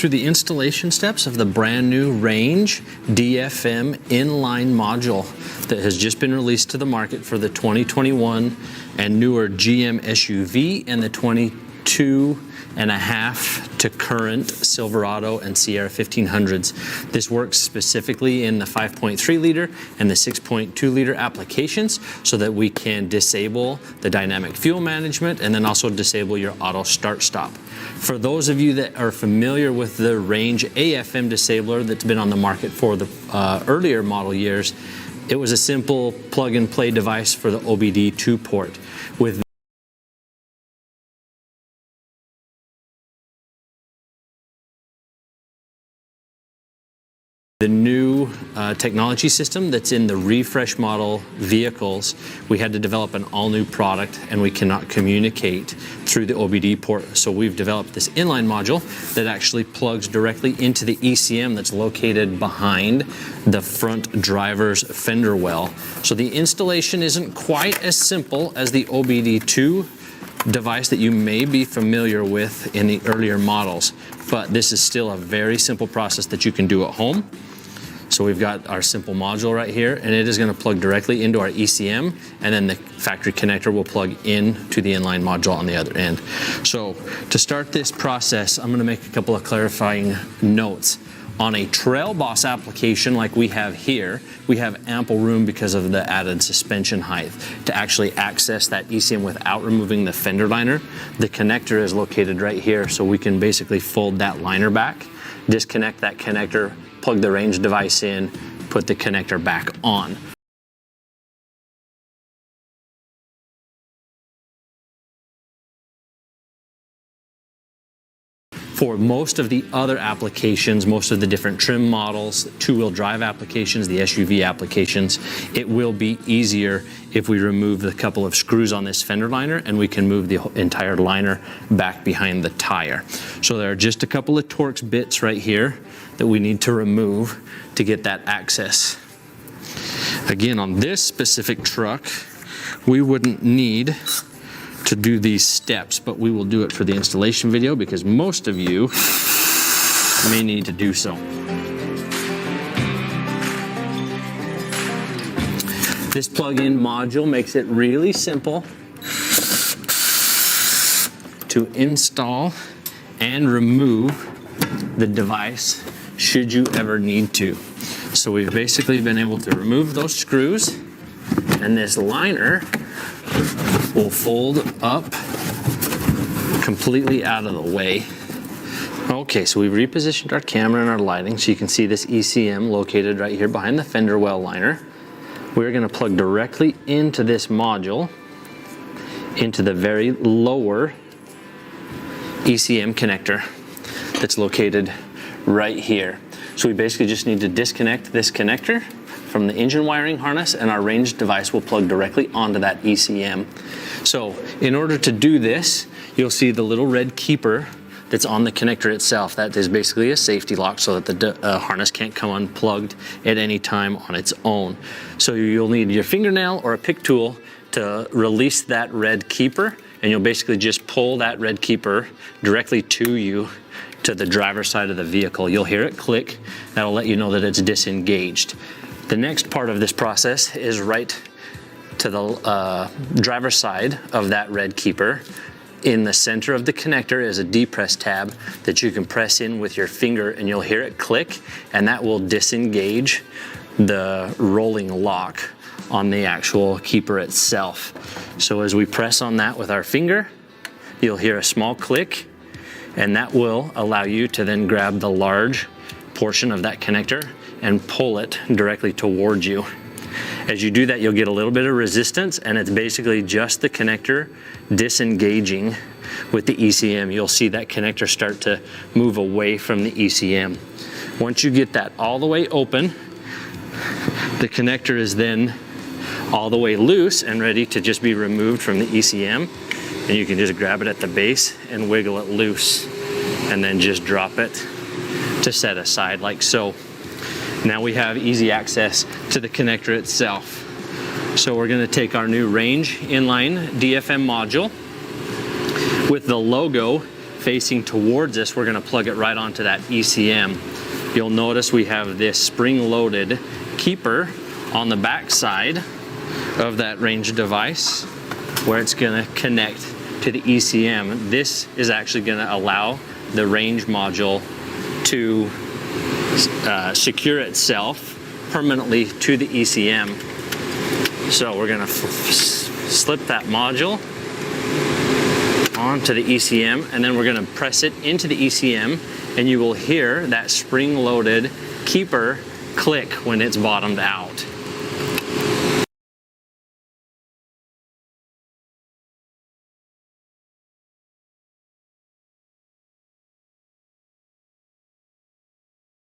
through the installation steps of the brand new Range DFM inline module that has just been released to the market for the 2021 and newer GM SUV and the 22.5 to current Silverado and Sierra 1500s. This works specifically in the 5.3 liter and the 6.2 liter applications so that we can disable the dynamic fuel management and then also disable your auto start stop. For those of you that are familiar with the Range AFM Disabler that's been on the market for the earlier model years, it was a simple plug and play device for the OBD-II port. With the new technology system that's in the refresh model vehicles, we had to develop an all-new product and we cannot communicate through the OBD port. So we've developed this inline module that actually plugs directly into the ECM that's located behind the front driver's fender well. So the installation isn't quite as simple as the OBD-II device that you may be familiar with in the earlier models, but this is still a very simple process that you can do at home. So we've got our simple module right here, and it is going to plug directly into our ECM, and then the factory connector will plug into the inline module on the other end. So to start this process, I'm going to make a couple of clarifying notes. On a Trail Boss application like we have here, we have ample room because of the added suspension height to actually access that ECM without removing the fender liner. The connector is located right here, so we can basically fold that liner back, disconnect that connector, plug the Range device in, put the connector back on. For most of the other applications, most of the different trim models, two-wheel drive applications, the SUV applications, it will be easier if we remove the couple of screws on this fender liner and we can move the entire liner back behind the tire. So there are just a couple of Torx bits right here that we need to remove to get that access. Again, on this specific truck, we wouldn't need to do these steps, but we will do it for the installation video because most of you may need to do so. This plug-in module makes it really simple to install and remove the device should you ever need to. So we've basically been able to remove those screws, and this liner will fold up completely out of the way. Okay, so we've repositioned our camera and our lighting so you can see this ECM located right here behind the fender well liner. We're going to plug directly into this module, into the very lower ECM connector that's located right here. So we basically just need to disconnect this connector from the engine wiring harness, and our Range device will plug directly onto that ECM. So in order to do this, you'll see the little red keeper that's on the connector itself. That is basically a safety lock so that the harness can't come unplugged at any time on its own. So you'll need your fingernail or a pick tool to release that red keeper, and you'll basically just pull that red keeper directly to you to the driver's side of the vehicle. You'll hear it click. That'll let you know that it's disengaged. The next part of this process is right to the driver's side of that red keeper. In the center of the connector is a depress tab that you can press in with your finger, and you'll hear it click, and that will disengage the rolling lock on the actual keeper itself. So as we press on that with our finger, you'll hear a small click, and that will allow you to then grab the large portion of that connector and pull it directly towards you. As you do that, you'll get a little bit of resistance, and it's basically just the connector disengaging with the ECM. You'll see that connector start to move away from the ECM. Once you get that all the way open, the connector is then all the way loose and ready to just be removed from the ECM. And you can just grab it at the base and wiggle it loose, and then just drop it to set aside like so. Now we have easy access to the connector itself. So we're going to take our new Range inline DFM module with the logo facing towards us, we're going to plug it right onto that ECM. You'll notice we have this spring-loaded keeper on the back side of that range device where it's going to connect to the ECM. This is actually going to allow the range module to secure itself permanently to the ECM. So we're going to slip that module onto the ECM, and then we're going to press it into the ECM, and you will hear that spring-loaded keeper click when it's bottomed out.